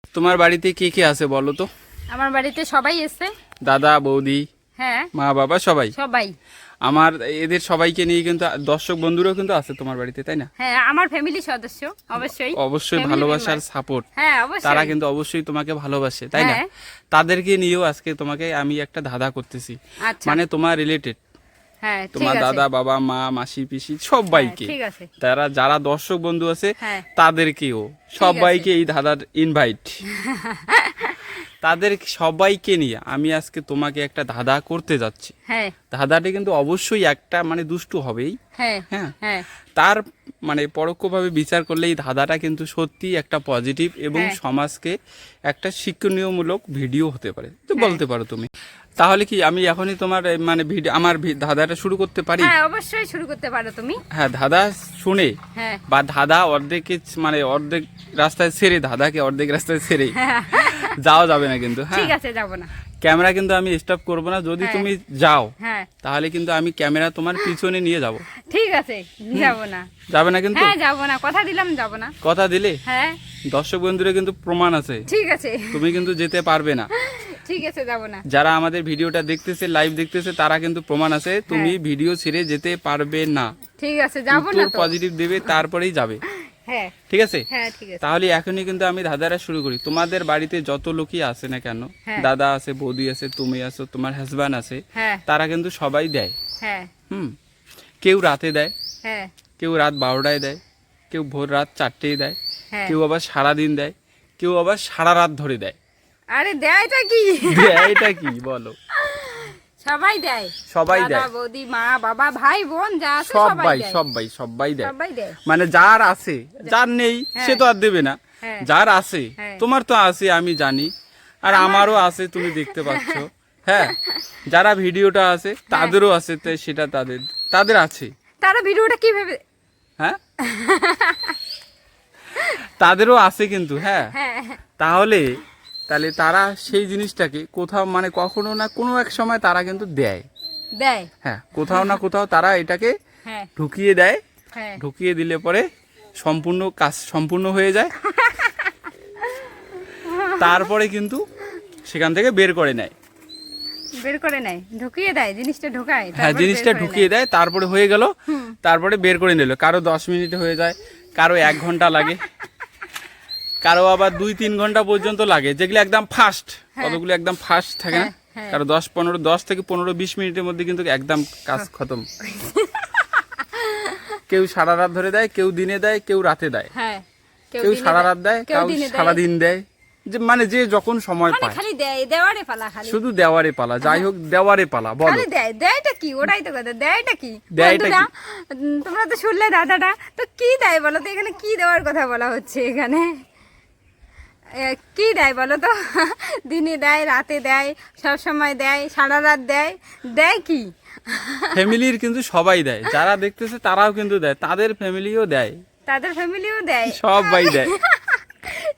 তোমার বাড়িতে কে কে আছে বলো তো? আমার বাড়িতে সবাই এসছে। দাদা, বৌদি, হ্যাঁ, মা, বাবা সবাই। সবাই। আমার এদের সবাইকে নিয়ে কিন্তু দর্শক বন্ধুরাও কিন্তু আছে তোমার বাড়িতে, তাই না? হ্যাঁ, আমার ফ্যামিলি সদস্য অবশ্যই। অবশ্যই Family ভালোবাসার member। সাপোর্ট। হ্যাঁ, অবশ্যই। তারা কিন্তু অবশ্যই তোমাকে ভালোবাসে, তাই না? হ্যাঁ। তাদেরকে নিয়েও আজকে তোমাকে আমি একটা ধাঁধা করতেছি, আচ্ছা। মানে তোমার রিলেটেড। হ্যাঁ, ঠিক তোমার আছে। দাদা, বাবা, মা, মাসি, পিসি সবাইকে, ঠিক আছে। তারা যারা দর্শক বন্ধু আছে হ্যাঁ। তাদেরকেও সবাইকে এই ধাঁধার ইনভাইট। তাদের সবাইকে নিয়ে আমি আজকে তোমাকে একটা ধাঁধা করতে যাচ্ছি। হ্যাঁ, ধাঁধাটি কিন্তু অবশ্যই একটা মানে দুষ্টু হবেই। হ্যাঁ, হ্যাঁ, হ্যাঁ, তার মানে পরোক্ষভাবে বিচার করলে এই ধাঁধাটা কিন্তু সত্যি একটা পজিটিভ এবং হ্যাঁ। সমাজকে একটা শিক্ষণীয়মূলক ভিডিও হতে পারে, তো বলতে পারো তুমি। তাহলে কি আমি এখনই তোমার মানে আমার ধাঁধাটা শুরু করতে পারি? হ্যাঁ, অবশ্যই শুরু করতে পারো তুমি। হ্যাঁ, ধাঁধা শুনে হ্যাঁ, বা ধাঁধা অর্ধেকে মানে অর্ধেক রাস্তায় ছেড়ে, ধাঁধাকে অর্ধেক রাস্তায় ছেড়ে যাওয়া যাবে না কিন্তু। হ্যাঁ, ঠিক আছে, যাব না। ক্যামেরা কিন্তু আমি স্টপ করব না। যদি হ্যাঁ। তুমি যাও হ্যাঁ, তাহলে কিন্তু আমি ক্যামেরা তোমার পিছনে নিয়ে যাব। ঠিক আছে, যাব না। যাবে না কিন্তু? হ্যাঁ, যাব না, কথা দিলাম যাব না। কথা দিলে? হ্যাঁ, দর্শক বন্ধুরা কিন্তু প্রমাণ আছে, ঠিক আছে। তুমি কিন্তু যেতে পারবে না। ঠিক আছে, যাব না। যারা আমাদের ভিডিওটা দেখতেছে, লাইভ দেখতেছে, তারা কিন্তু প্রমাণ আছে, তুমি ভিডিও ছেড়ে যেতে পারবে না। ঠিক আছে, যাব না উত্তর তো। পজিটিভ দেবে, তারপরেই যাবে। হ্যাঁ, ঠিক আছে? হ্যাঁ, ঠিক আছে। তাহলে এখনই কিন্তু আমি ধাঁধাটা শুরু করি। তোমাদের বাড়িতে যত লোকই আছে না কেন, হ্যাঁ। দাদা আছে, বৌদি আছে, তুমি আছো, তোমার হাজব্যান্ড আছে, হ্যাঁ, তারা কিন্তু সবাই দেয়। হ্যাঁ, কেউ রাতে দেয়, হ্যাঁ, কেউ রাত 12টায় দেয়, কেউ ভোর রাত 4টেয় দেয়, হ্যাঁ। কেউ আবার সারাদিন দেয়, কেউ আবার সারা রাত ধরে দেয়। আরে দেয়টা কি? এটা কি বলো? সবাই দেয়। সবাই দাদা, দেয়। বৌদি, মা, বাবা, ভাই, বোন যা আছে সবাই সবাই দেয়। সবাই দেয়। সবাই দেয়। মানে যার আছে, যার নেই হ্যাঁ। সে তো আর দেবে না। হ্যাঁ। যার আছে, হ্যাঁ। তোমার তো আছে আমি জানি, আর আমারও আছে, তুমি দেখতে পাচ্ছ। হ্যাঁ, যারা ভিডিওটা আছে তাদেরও আছে, তাই সেটা তাদের আছে। তারা ভিডিওটা কি ভেবে? হ্যাঁ, তাদেরও আছে কিন্তু। হ্যাঁ, হ্যাঁ, তাহলে তারা সেই জিনিসটাকে কোথাও মানে কখনো না কোনো এক সময় তারা কিন্তু দেয়। দেয়। হ্যাঁ, কোথাও না কোথাও তারা এটাকে হ্যাঁ, ঢুকিয়ে দেয়। হ্যাঁ। ঢুকিয়ে দিলে পরে সম্পূর্ণ কাজ সম্পূর্ণ হয়ে যায়। তারপরে কিন্তু সেখান থেকে বের করে নেয়। বের করে নেয়, ঢুকিয়ে দেয়, জিনিসটা ঢোকায়। হ্যাঁ, তারপর জিনিসটা বের করে ঢুকিয়ে নেয়। দেয়, তারপরে হয়ে গেল, তারপরে বের করে নিল। কারো 10 মিনিটে হয়ে যায়, কারো 1 ঘন্টা লাগে, কারো আবার 2-3 ঘন্টা পর্যন্ত লাগে, যেগুলো একদম ফাস্ট। কতগুলো একদম ফাস্ট থাকে না? হ্যাঁ। কারো 10 থেকে 15-20 মিনিটের মধ্যে কিন্তু একদম কাজ খতম। কেউ সারা রাত ধরে দেয়, কেউ দিনে দেয়, কেউ রাতে দেয়, হ্যাঁ, কেউ দিনে সারা রাত দেয়, কেউ কেউ দিনে দেয়। সারাদিন দেয়। যে মানে যে যখন সময় মানে পায়, খালি দেয়, দেওয়ারে পালা খালি। শুধু দেওয়ারে পালা। যাই হোক, দেওয়ারে পালা বলো। খালি দেয়, দেয়টা কি? ওটাই তো কথা, দেয়টা কি? দেয়টা বন্ধুরা, তোমরা তো শুনলে দাদাটা, তো কি দেয় বলো তো? এখানে কি দেওয়ার কথা বলা হচ্ছে এখানে? কি দেয় বলো তো? দিনে দেয়, রাতে দেয়, সব সময় দেয়, সারা রাত দেয়, দেয় কি? ফ্যামিলির কিন্তু সবাই দেয়, যারা দেখতেছে তারাও কিন্তু দেয়, তাদের ফ্যামিলিও দেয়, তাদের ফ্যামিলিও দেয়, সবাই দেয়।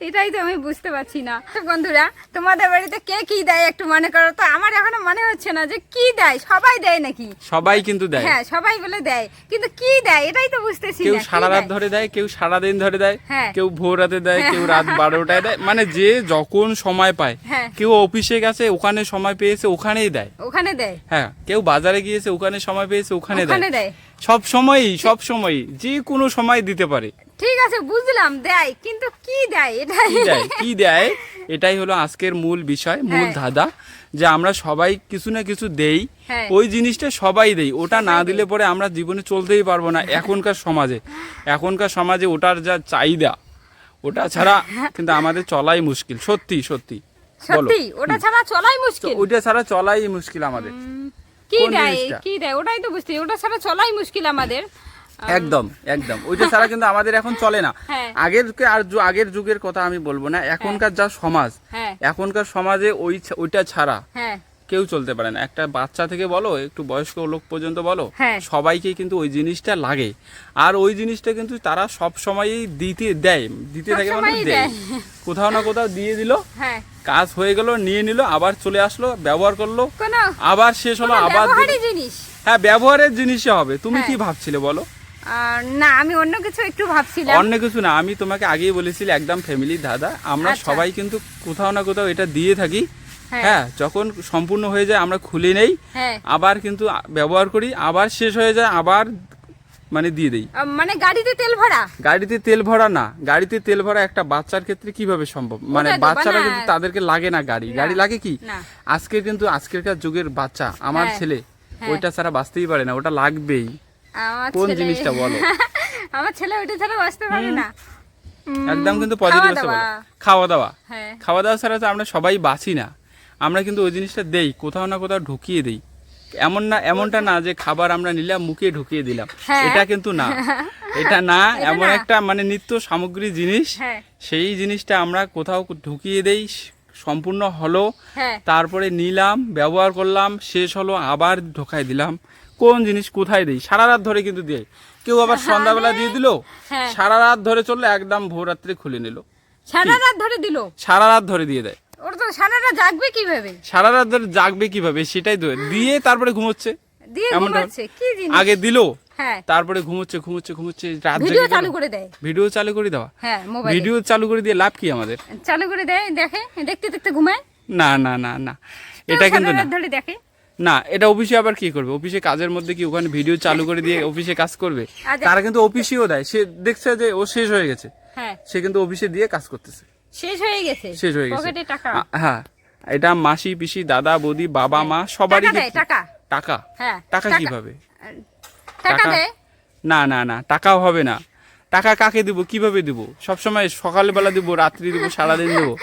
এটাই তো আমি বুঝতে পারছি না। তো বন্ধুরা, তোমাদের বাড়িতে কে কি দেয় একটু মনে করো তো। আমার এখনো মনে হচ্ছে না যে কি দেয়। সবাই দেয় নাকি? সবাই কিন্তু দেয়। হ্যাঁ, সবাই বলে দেয়, কিন্তু কি দেয় এটাই তো বুঝতেছি কেউ না। কি সারা রাত দেয়? ধরে দেয়, কেউ সারাদিন ধরে দেয়, হ্যাঁ। কেউ ভোর রাতে দেয়, কেউ রাত 12টায় দেয়, মানে যে যখন সময় পায়। হ্যাঁ। কেউ অফিসে গেছে, ওখানে সময় পেয়েছে, ওখানেই দেয়। ওখানে দেয়। হ্যাঁ, কেউ বাজারে গিয়েছে, ওখানে সময় পেয়েছে, ওখানে ওখানে দেয়। দেয়। সব সময়ই যে কোনো সময় দিতে পারে। ঠিক আছে, বুঝলাম দেয়, কিন্তু কি দেয় এটাই। কি দেয় এটাই হলো আজকের মূল বিষয়, মূল হ্যাঁ। ধাঁধা, যে আমরা সবাই কিছু না কিছু দেই। হ্যাঁ। ওই জিনিসটা সবাই দেই, ওটা না সবাই দিলে পরে আমরা জীবনে চলতেই পারবো না। এখনকার সমাজে ওটার যা চাহিদা, ওটা ছাড়া কিন্তু আমাদের চলাই মুশকিল। সত্যি সত্যি বলো, সত্যি, ওটা ছাড়া চলাই মুশকিল। ওইটা ছাড়া চলাই মুশকিল আমাদের। কি কোন দেয়? জিনিসটা? কি দেয় ওটাই তো বুঝতে, ওটা ছাড়া চলাই মুশকিল আমাদের। একদম ওইটা ছাড়া কিন্তু আমাদের এখন চলে না। হ্যাঁ। আগের যুগের কথা আমি বলবো না, এখনকার যা সমাজ, হ্যাঁ, এখনকার সমাজে ওইটা ছাড়া হ্যাঁ, কেউ চলতে পারে না। একটা বাচ্চা থেকে বলো, একটু বয়স্ক লোক পর্যন্ত বলো, হ্যাঁ। সবাইকে কিন্তু ওই জিনিসটা লাগে। আর ওই জিনিসটা কিন্তু তারা সব সময়ই দিতে থাকে, মানে সবসময়ই দেয়। দেয়। কোথাও না কোথাও দিয়ে দিল, হ্যাঁ। কাজ হয়ে গেল, নিয়ে নিল, আবার চলে আসলো, ব্যবহার করলো, কোনো আবার শেষ হলো, কোনো আবার দিল। ব্যবহারী জিনিস। হ্যাঁ, ব্যবহারের জিনিসই হবে। তুমি হ্যাঁ। কি ভাবছিলে বলো? না আমি অন্য কিছু একটু ভাবছিলাম। অন্য কিছু না, আমি তোমাকে আগেই বলেছিলাম একদম ফ্যামিলি দাদা, আমরা আচ্ছা। সবাই কিন্তু কোথাও না কোথাও এটা দিয়ে থাকি। হ্যাঁ। হ্যাঁ, যখন সম্পূর্ণ হয়ে যায় আমরা খুলে নেই, হ্যাঁ। আবার কিন্তু ব্যবহার করি, আবার শেষ হয়ে যায় আবার মানে দিয়ে দেই। মানে গাড়িতে তেল ভরা? গাড়িতে তেল ভরা না, গাড়িতে তেল ভরা একটা বাচ্চার ক্ষেত্রে কিভাবে সম্ভব? মানে ওটাই তো, বাচ্চারা মানে- কিন্তু তাদেরকে লাগে না গাড়ি, না, গাড়ি লাগে কি? না। আজকে কিন্তু আজকেরকার যুগের বাচ্চা, আমার হ্যাঁ, ছেলে হ্যাঁ। ওইটা ছাড়া বাঁচতেই পারে না, ওটা লাগবেই। আমার কোন ছেলে- জিনিসটা বলো? আমার ছেলে ওইটা ছাড়া বাঁচতে পারে না। একদম কিন্তু পজিটিভ আছে বলো। খাওয়া দাওয়া, হ্যাঁ। খাওয়া দাওয়া ছাড়া তো আমরা সবাই বাঁচি না, আমরা কিন্তু ওই জিনিসটা দেই, কোথাও না কোথাও ঢুকিয়ে দেই। এমনটা না যে খাবার আমরা নিলাম মুখে ঢুকিয়ে দিলাম, হ্যাঁ। এটা কিন্তু না, এটা না, এটা এমন না। একটা মানে নিত্য সামগ্রী জিনিস, হ্যাঁ। সেই জিনিসটা আমরা কোথাও ঢুকিয়ে দেই, সম্পূর্ণ হলো, হ্যাঁ। তারপরে নিলাম, ব্যবহার করলাম, শেষ হলো, আবার ঢোকাই দিলাম। কোন জিনিস কোথায় দেই? সারা রাত ধরে কিন্তু দেয়, কেউ আবার সন্ধ্যাবেলা দিয়ে দিল, হ্যাঁ। সারা রাত ধরে চললো, একদম ভোর রাত্রে খুলে নিল, সারা রাত ধরে দিল? সারা রাত ধরে দিয়ে দেয়। ওর তো সারা রাত জাগবে কিভাবে? সারা রাত ধরে জাগবে কিভাবে সেটাই তো, দিয়ে তারপরে ঘুমোচ্ছে। দিয়ে এমনটা ঘুমাচ্ছে, কি জিনিস? আগে দিল, হ্যাঁ। তারপরে ঘুমোচ্ছে ঘুমোচ্ছে ঘুমোচ্ছে, রাত ভিডিও জেগে গেল। চালু করে দেয়। ভিডিও চালু করে দেওয়া, হ্যাঁ, মোবাইলে ভিডিও চালু করে দিয়ে লাভ কি আমাদের? চালু করে দেয়, দেখে, দেখতে দেখতে ঘুমায়। না না না না, এটা কেউ কিন্তু সারা না। রাত ধরে দেখে। না, এটা অফিসে আবার কি করবে? অফিসে কাজের মধ্যে কি ওখানে ভিডিও চালু করে দিয়ে অফিসে কাজ করবে? আচ্ছা। তারা কিন্তু অফিসেও দেয়, সে দেখছে যে ও শেষ হয়ে গেছে, হ্যাঁ, সে কিন্তু অফিসে দিয়ে কাজ করতেছে, শেষ হয়ে গেছে, শেষ হয়ে গেছে। পকেটে টাকা। হ্যাঁ, এটা মাসি পিসি দাদা বৌদি বাবা মা সবারই টাকা দেয়, ক্ষেত্রে- টাকা। টাকা, হ্যাঁ, টাকা টাকা। কিভাবে? টাকা টাকা- দেয়। না না না, টাকাও হবে না। টাকা কাকে দিব, কিভাবে দিব? সবসময় সকালবেলা দিব, রাত্রি দিব, সারাদিন দেবো?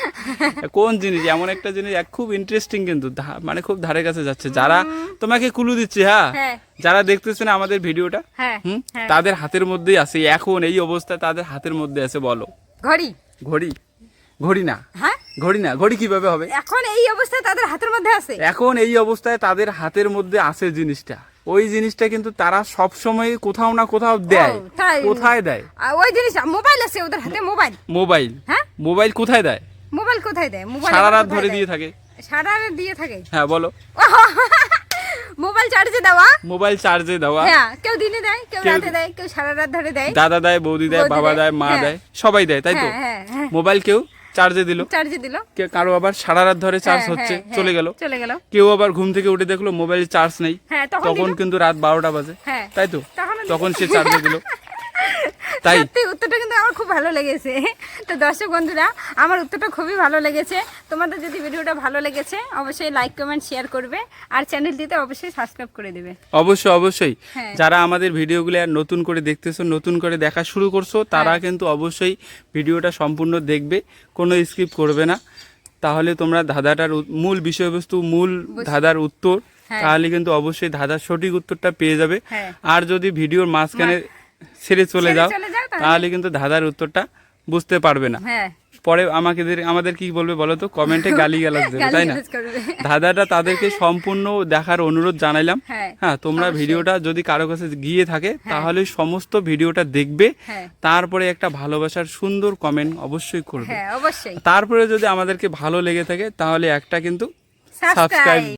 কোন জিনিস? এমন একটা জিনিস খুব ইন্টারেস্টিং, কিন্তু মানে খুব ধারে কাছে যাচ্ছে। যারা তোমাকে কুলু দিচ্ছে, হ্যাঁ, হ্যাঁ। যারা দেখতেছে না আমাদের ভিডিওটা, হ্যাঁ, হ্যাঁ। তাদের হাতের মধ্যেই আছে, এখন এই অবস্থায় তাদের হাতের মধ্যে আছে। বলো, ঘড়ি? ঘড়ি? ঘড়ি না, হ্যাঁ, ঘড়ি না, ঘড়ি কিভাবে হবে? এখন এই অবস্থায় তাদের হাতের মধ্যে আছে। এখন এই অবস্থায় তাদের হাতের মধ্যে আছে জিনিসটা, ওই জিনিসটা কিন্তু তারা সব সময় কোথাও না কোথাও দেয়। ও, তাই? কোথায় দেয়? ওই জিনিস, মোবাইল আছে ওদের হাতে, মোবাইল। মোবাইল? হ্যাঁ, মোবাইল কোথায় দেয়? মোবাইল কোথায় দেয়? মোবাইল সারা রাত কোথায় ধরে দেয়? দিয়ে থাকে। সারা রাত দিয়ে থাকে। হ্যাঁ, বলো। মোবাইল চার্জে দেওয়া। মোবাইল চার্জে দেওয়া, হ্যাঁ, কেউ দিনে দেয়, কেউ কেউ- রাতে দেয়, কেউ সারা রাত ধরে দেয়। দাদা দেয়, বৌদি দেয়, বৌদি বাবা দেয়, দেয়, মা হ্যাঁ। দেয়, সবাই দেয়, তাই তো? হ্যাঁ, হ্যাঁ, হ্যাঁ। মোবাইল কেউ চার্জে দিল, চার্জে দিল, কারো আবার সারা রাত ধরে চার্জ হ্যাঁ, হচ্ছে, হ্যাঁ, চলে গেল। চলে গেল। কেউ আবার ঘুম থেকে উঠে দেখলো মোবাইল চার্জ নেই, হ্যাঁ, তখন তখন দিল। কিন্তু রাত 12টা বাজে, হ্যাঁ, তাই তো? তখনও দিল। তখন সে চার্জে দিল, তাই? সত্যি উত্তরটা কিন্তু আমার খুব ভালো লেগেছে। তো দর্শক বন্ধুরা, আমার উত্তরটা খুবই ভালো লেগেছে। তোমাদের যদি ভিডিওটা ভালো লেগেছে অবশ্যই লাইক কমেন্ট শেয়ার করবে, আর চ্যানেলটিতে অবশ্যই সাবস্ক্রাইব করে দেবে। অবশ্যই অবশ্যই। হ্যাঁ। যারা আমাদের ভিডিওগুলো আর নতুন করে দেখতেছো, নতুন করে দেখা শুরু করছো, তারা হ্যাঁ। কিন্তু অবশ্যই ভিডিওটা সম্পূর্ণ দেখবে, কোনো স্কিপ করবে না। তাহলে তোমরা ধাঁধাটার মূল বিষয়বস্তু, মূল ধাঁধার উত্তর, হ্যাঁ। তাহলে কিন্তু অবশ্যই ধাঁধার সঠিক উত্তরটা পেয়ে যাবে। হ্যাঁ। আর যদি ভিডিওর মাঝখানে ছেড়ে চলে ছেড়ে যাও, চলে যাও, তাহলে কিন্তু ধাঁধার উত্তরটা বুঝতে পারবে না। হ্যাঁ, পরে আমাদের কি বলবে বলো তো? কমেন্টে গালিগালাজ দেবে, তাই না? গালিগালাজ করবে। ধাঁধাটা তাদেরকে সম্পূর্ণ দেখার অনুরোধ জানাইলাম। হ্যাঁ, হ্যাঁ, তোমরা অবশ্যই। ভিডিওটা যদি কারো কাছে গিয়ে থাকে, তাহলে সমস্ত ভিডিওটা দেখবে, হ্যাঁ, তারপরে একটা ভালোবাসার সুন্দর কমেন্ট অবশ্যই করবে। হ্যাঁ, অবশ্যই। তারপরে যদি আমাদেরকে ভালো লেগে থাকে, তাহলে একটা কিন্তু সাবস্ক্রাইব। সাবস্ক্রাইব